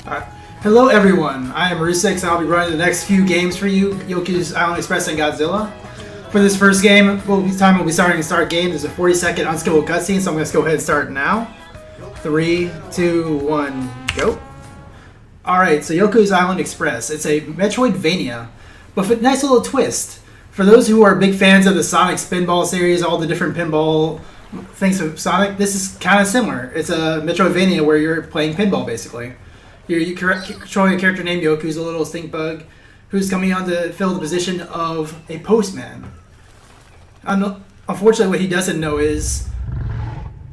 Hello everyone, I am RuSyxx and I'll be running the next few games for you, Yoku's Island Express and Godzilla. For this first game, we'll be starting to start game. There's a 40-second unskippable cutscene, so I'm going to go ahead and start now. 3, 2, 1, go. Alright, so Yoku's Island Express. It's a Metroidvania, but with a nice little twist. For those who are big fans of the Sonic Spinball series, all the different pinball things of Sonic, this is kind of similar. It's a Metroidvania where you're playing pinball, basically. You're controlling a character named Yoku, who's a little stink bug, who's coming on to fill the position of a postman. Unfortunately, what he doesn't know is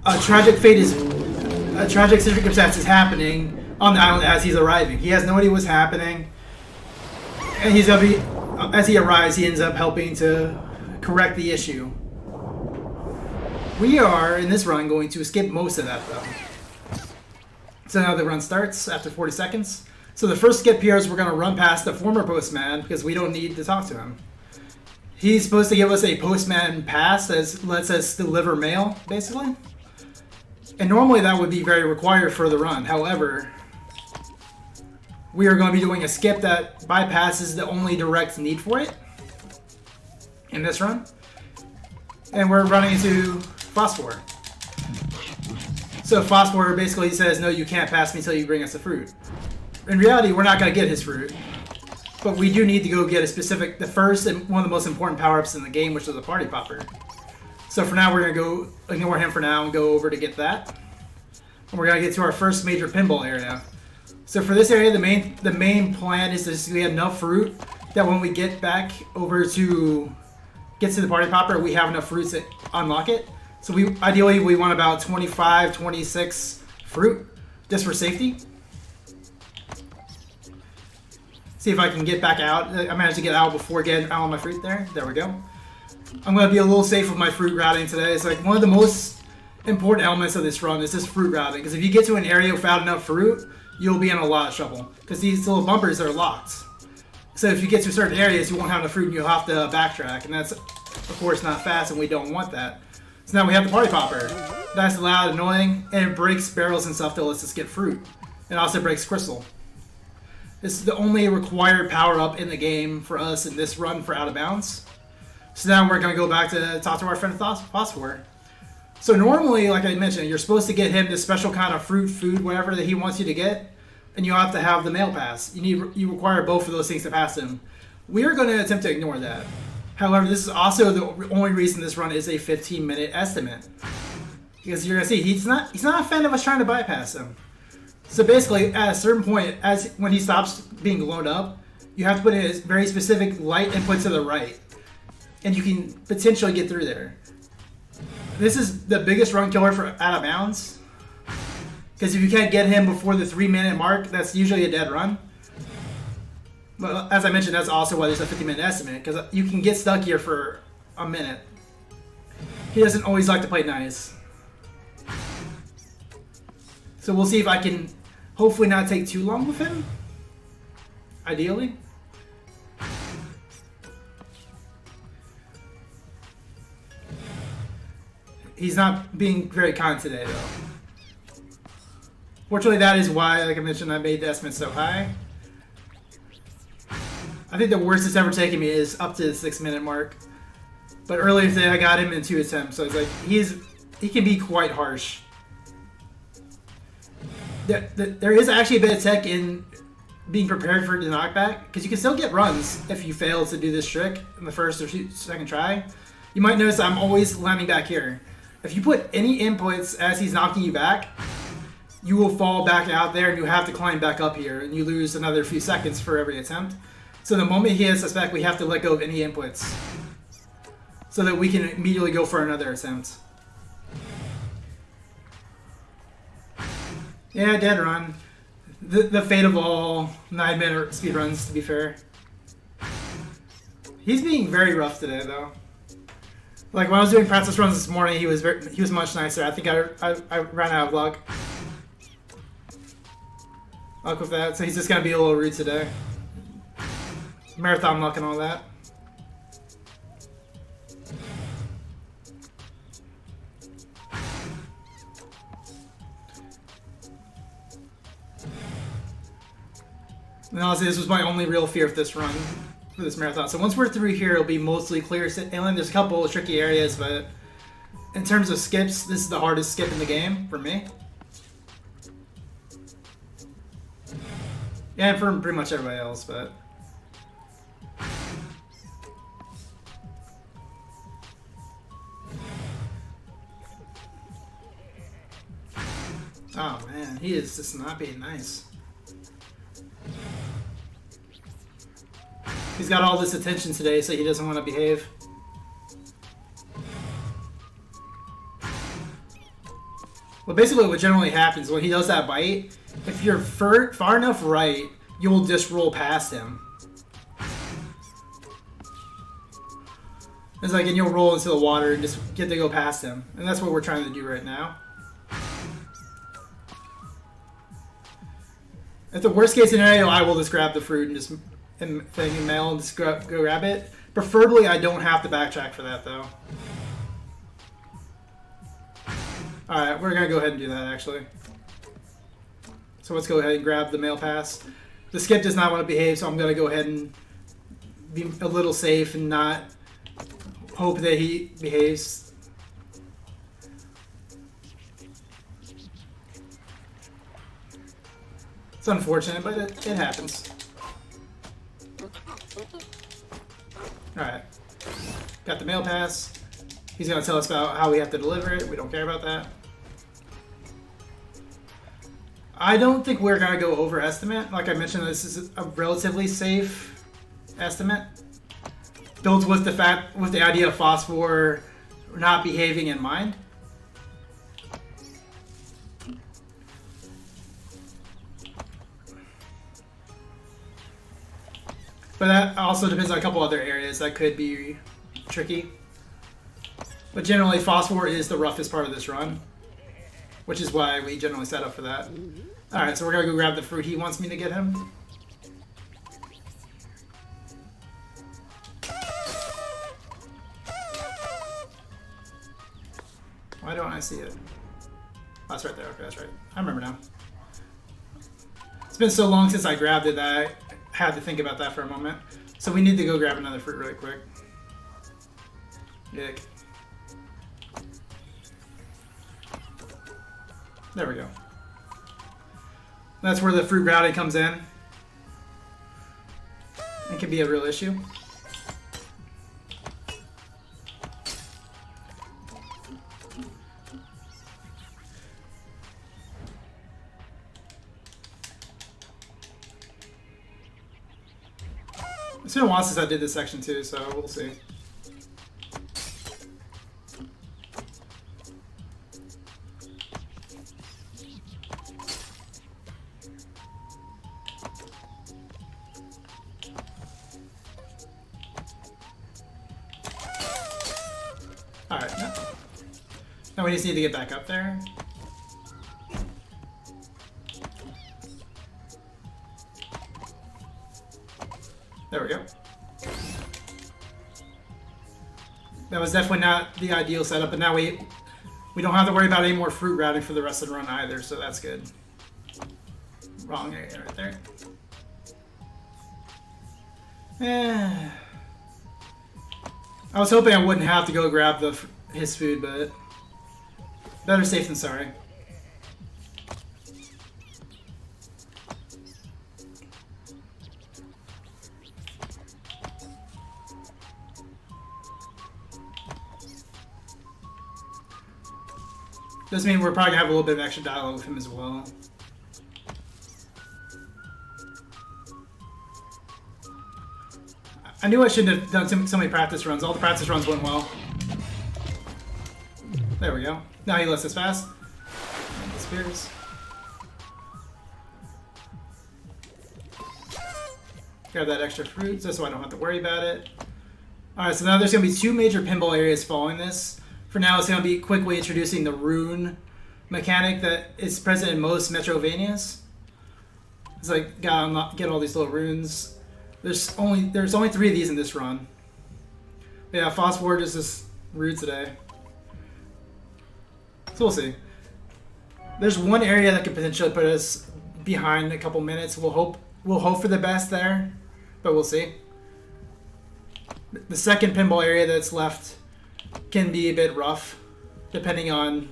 a tragic circumstance is happening on the island as he's arriving. He has no idea what's happening, and as he arrives, he ends up helping to correct the issue. We are, in this run, going to skip most of that, though. So now the run starts after 40 seconds. So the first skip here is we're going to run past the former postman because we don't need to talk to him. He's supposed to give us a postman pass that lets us deliver mail, basically. And normally that would be very required for the run. However, we are going to be doing a skip that bypasses the only direct need for it in this run. And we're running into Phosphor. So Phosphor basically says, no, you can't pass me until you bring us the fruit. In reality, we're not going to get his fruit. But we do need to go get the first and one of the most important power-ups in the game, which is a party popper. So for now, we're going to go ignore him for now and go over to get that. And we're going to get to our first major pinball area. So for this area, the main plan is to get enough fruit that when we get back over to the party popper, we have enough fruits to unlock it. So ideally we want about 25, 26 fruit, just for safety. See if I can get back out. I managed to get out before getting out on my fruit there. There we go. I'm going to be a little safe with my fruit routing today. It's like one of the most important elements of this run is this fruit routing. Because if you get to an area without enough fruit, you'll be in a lot of trouble. Because these little bumpers are locked. So if you get to certain areas, you won't have enough fruit and you'll have to backtrack. And that's, of course, not fast and we don't want that. So now we have the party popper. That's loud, annoying, and it breaks barrels and stuff that lets us get fruit. It also breaks crystal. This is the only required power-up in the game for us in this run for Out of Bounds. So now we're going to go back to talk to our friend Phosphor. So normally, like I mentioned, you're supposed to get him this special kind of fruit, food, whatever that he wants you to get, and you have to have the mail pass. You require both of those things to pass him. We are going to attempt to ignore that. However, this is also the only reason this run is a 15-minute estimate. Because you're going to see, he's not a fan of us trying to bypass him. So basically, at a certain point, when he stops being blown up, you have to put in a very specific light input to the right. And you can potentially get through there. This is the biggest run killer for Out of Bounds. Because if you can't get him before the 3-minute mark, that's usually a dead run. But as I mentioned, that's also why there's a 50-minute estimate, because you can get stuck here for a minute. He doesn't always like to play nice. So we'll see if I can hopefully not take too long with him. Ideally. He's not being very kind today, though. Fortunately, that is why, like I mentioned, I made the estimate so high. I think the worst it's ever taken me is up to the 6-minute mark. But earlier today I got him in 2 attempts, so it's like he can be quite harsh. There is actually a bit of tech in being prepared for the knockback, because you can still get runs if you fail to do this trick in the first or second try. You might notice I'm always landing back here. If you put any inputs as he's knocking you back, you will fall back out there and you have to climb back up here, and you lose another few seconds for every attempt. So the moment he hits us back, we have to let go of any inputs so that we can immediately go for another attempt. Yeah, dead run. The fate of all 9-minute speedruns, to be fair. He's being very rough today, though. Like when I was doing practice runs this morning, he was much nicer. I think I ran out of luck. Luck with that, so he's just gonna be a little rude today. Marathon luck and all that. And honestly, this was my only real fear of this run, for this marathon. So once we're through here, it'll be mostly clear. And there's a couple of tricky areas, but in terms of skips, this is the hardest skip in the game for me. Yeah, and for pretty much everybody else, but... Oh man, he is just not being nice. He's got all this attention today, so he doesn't want to behave. Well, basically what generally happens when he does that bite, if you're far enough right, you will just roll past him. It's like, and you'll roll into the water and just get to go past him. And that's what we're trying to do right now. At the worst case scenario, I will just grab the fruit and just and mail and just go grab it. Preferably, I don't have to backtrack for that, though. Alright, we're going to go ahead and do that, actually. So let's go ahead and grab the mail pass. The skip does not want to behave, so I'm going to go ahead and be a little safe and not hope that he behaves. It's unfortunate, but it happens. Alright. Got the mail pass. He's going to tell us about how we have to deliver it. We don't care about that. I don't think we're going to go over estimate. Like I mentioned, this is a relatively safe estimate. Built with the idea of phosphor not behaving in mind. But that also depends on a couple other areas that could be tricky. But generally, phosphor is the roughest part of this run, which is why we generally set up for that. Alright, so we're going to go grab the fruit he wants me to get him. Why don't I see it? Oh, it's right there. Okay, that's right. I remember now. It's been so long since I grabbed it that I had to think about that for a moment. So we need to go grab another fruit really quick. Yuck. There we go. That's where the fruit grouting comes in. It can be a real issue. It's been a while since I did this section too, so we'll see. Alright, now we just need to get back up there. There we go. That was definitely not the ideal setup, but now we don't have to worry about any more fruit routing for the rest of the run either, so that's good. Wrong area right there. I was hoping I wouldn't have to go grab his food, but better safe than sorry. Does mean we're probably gonna have a little bit of extra dialogue with him as well. I knew I shouldn't have done so many practice runs. All the practice runs went well. There we go. Now he lets us pass. And disappears. Grab that extra fruit just so I don't have to worry about it. Alright, so now there's going to be two major pinball areas following this. For now, it's going to be quickly introducing the rune mechanic that is present in most Metrovanias. It's like, gotta get all these little runes. There's only 3 of these in this run. But yeah, phosphor just is rude today. So we'll see. There's one area that could potentially put us behind a couple minutes. We'll hope we'll hope for the best there, but we'll see. The second pinball area that's left can be a bit rough, depending on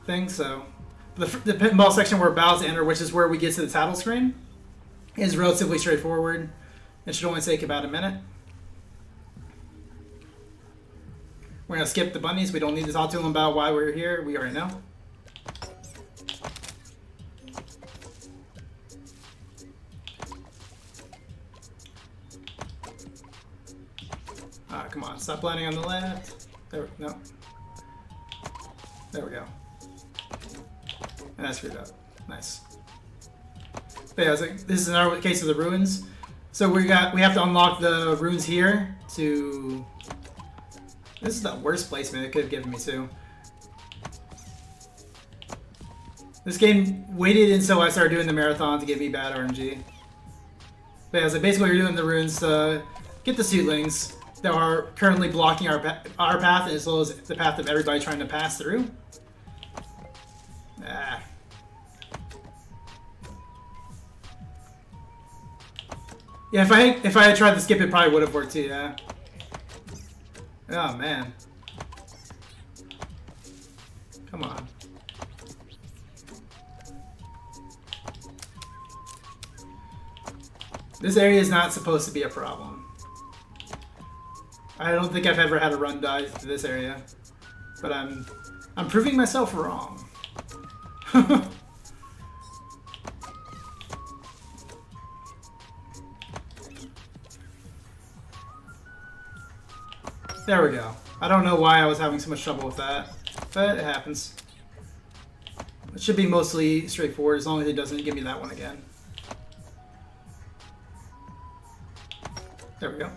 things. So the pinball section we're about to enter, which is where we get to the title screen, is relatively straightforward. It should only take about a minute. We're going to skip the bunnies. We don't need to talk to them about why we're here. We already know. Come on, stop landing on the left. There, no. There we go. And I screwed up. Nice. But yeah, this is another case of the ruins. So we have to unlock the runes here to. This is the worst placement it could have given me too. This game waited until I started doing the marathon to give me bad RNG. But yeah, so basically we're doing the runes to get the suitlings that are currently blocking our path, as well as the path of everybody trying to pass through. Ah. Yeah, if I had tried to skip it, probably would have worked too. Yeah. Oh man. Come on. This area is not supposed to be a problem. I don't think I've ever had a run die to this area, but I'm proving myself wrong. There we go. I don't know why I was having so much trouble with that, but it happens. It should be mostly straightforward as long as it doesn't give me that one again. There we go.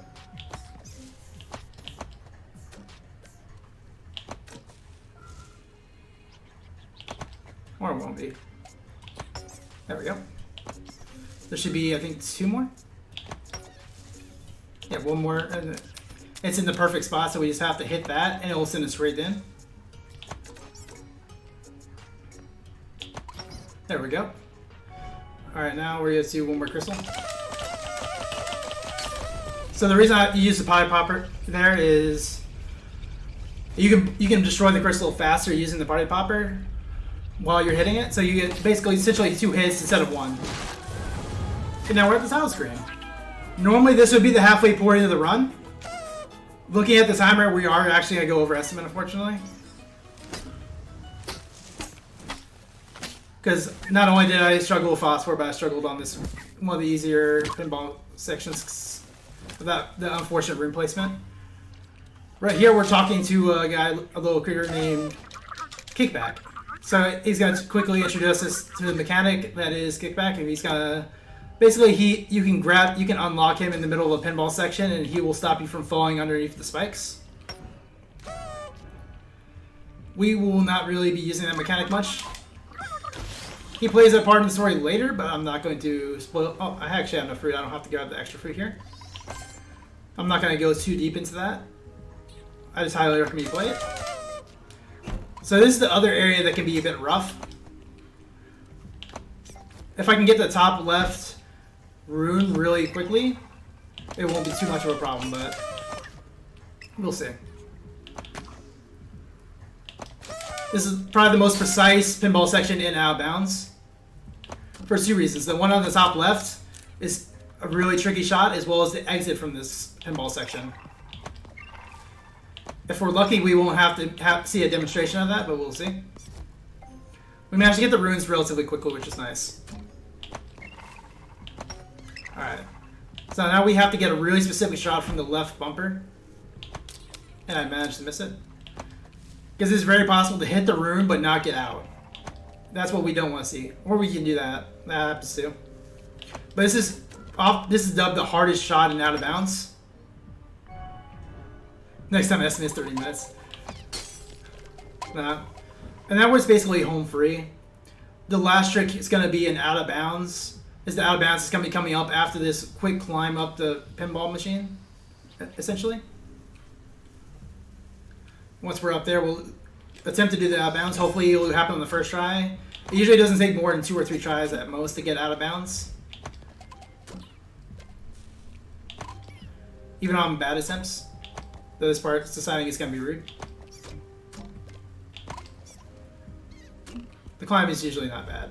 Or it won't be. There we go. There should be, I think, 2 more. Yeah, 1 more. It's in the perfect spot, so we just have to hit that, and it will send us straight in. There we go. Alright, now we're going to do 1 more crystal. So the reason I use the potty popper there is you can destroy the crystal faster using the potty popper while you're hitting it. So you get basically essentially 2 hits instead of 1. And now we're at the title screen. Normally this would be the halfway point of the run. Looking at the timer, we are actually going to go over estimate, unfortunately. Because not only did I struggle with phosphor, but I struggled on this one of the easier pinball sections without the unfortunate room placement. Right here, we're talking to a guy, a little critter named Kickback. So he's going to quickly introduce us to the mechanic that is Kickback, and he's going to basically you can unlock him in the middle of a pinball section, and he will stop you from falling underneath the spikes. We will not really be using that mechanic much. He plays that part in the story later, but I'm not going to spoil. Oh, I actually have enough fruit. I don't have to grab the extra fruit here. I'm not going to go too deep into that. I just highly recommend you play it. So this is the other area that can be a bit rough. If I can get the top left rune really quickly, it won't be too much of a problem, but we'll see. This is probably the most precise pinball section in Out of Bounds for 2 reasons. The one on the top left is a really tricky shot, as well as the exit from this pinball section. If we're lucky, we won't have to see a demonstration of that, but we'll see. We managed to get the runes relatively quickly, which is nice. Alright. So now we have to get a really specific shot from the left bumper. And I managed to miss it. Because it's very possible to hit the rune but not get out. That's what we don't want to see. Or we can do that. That happens too. But this is dubbed the hardest shot in Out of Bounds. Next time estimate is 30 minutes. And that was basically home free. The last trick is going to be an Out of Bounds. The Out of Bounds is going to be coming up after this quick climb up the pinball machine, essentially. Once we're up there, we'll attempt to do the Out of Bounds. Hopefully it will happen on the first try. It usually doesn't take more than 2 or 3 tries at most to get out of bounds. Even on bad attempts. This part's deciding it's going to be rude. The climb is usually not bad.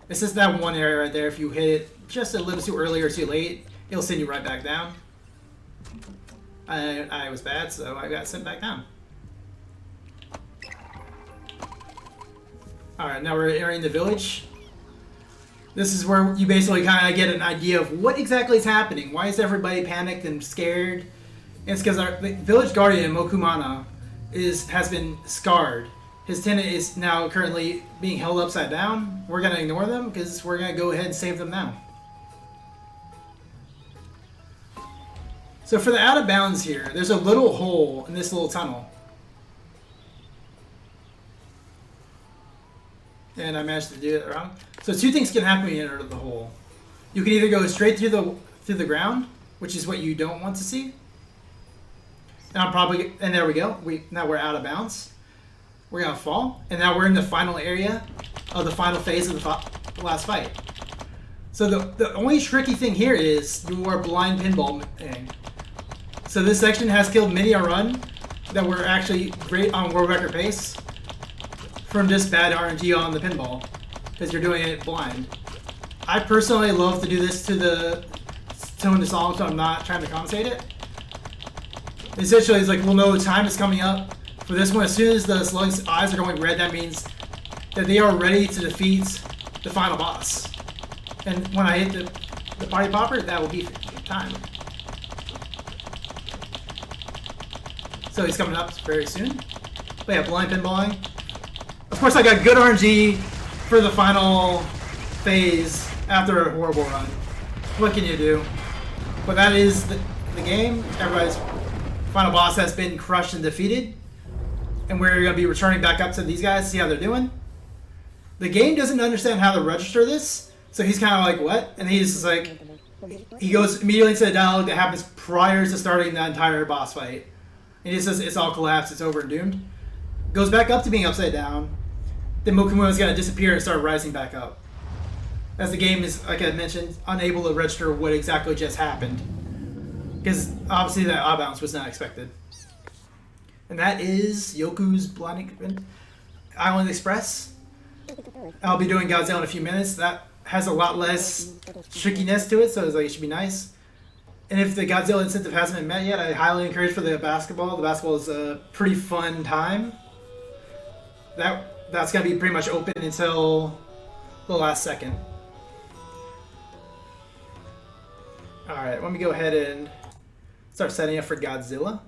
It's just that one area right there. If you hit it just a little too early or too late, it'll send you right back down. I was bad, so I got sent back down. Alright, now we're entering the village. This is where you basically kind of get an idea of what exactly is happening. Why is everybody panicked and scared? It's because our village guardian, Mokumana, has been scarred. His tenant is now currently being held upside down. We're going to ignore them because we're going to go ahead and save them now. So for the out of bounds here, there's a little hole in this little tunnel. And I managed to do it wrong. So 2 things can happen when you enter the hole. You can either go straight through the ground, which is what you don't want to see. And there we go. Now we're out of bounds. We're gonna fall, and now we're in the final area of the final phase of the last fight. So the only tricky thing here is your blind pinball thing. So this section has killed many a run that were actually great on world record pace from just bad RNG on the pinball because you're doing it blind. I personally love to do this to the tone the song, so I'm not trying to compensate it. Essentially, it's like we'll know time is coming up. For this one, as soon as the slug's eyes are going red, that means that they are ready to defeat the final boss. And when I hit the party popper, that will be time. So he's coming up very soon. But yeah, blind pinballing. Of course, I got good RNG for the final phase after a horrible run. What can you do? But that is the game. Everybody's final boss has been crushed and defeated. And we're going to be returning back up to these guys to see how they're doing. The game doesn't understand how to register this, so he's kind of like, what? And he's just like, he goes immediately into the dialogue that happens prior to starting the entire boss fight. And he says it's all collapsed, it's over and doomed. Goes back up to being upside down. Then Mokumura is going to disappear and start rising back up. As the game is, like I mentioned, unable to register what exactly just happened. Because obviously that odd bounce was not expected. And that is Yoku's Blinding Island Express. I'll be doing Godzilla in a few minutes. That has a lot less trickiness to it, so it's like it should be nice. And if the Godzilla incentive hasn't been met yet, I highly encourage for the basketball. The basketball is a pretty fun time. That's gonna be pretty much open until the last second. Alright, let me go ahead and start setting up for Godzilla.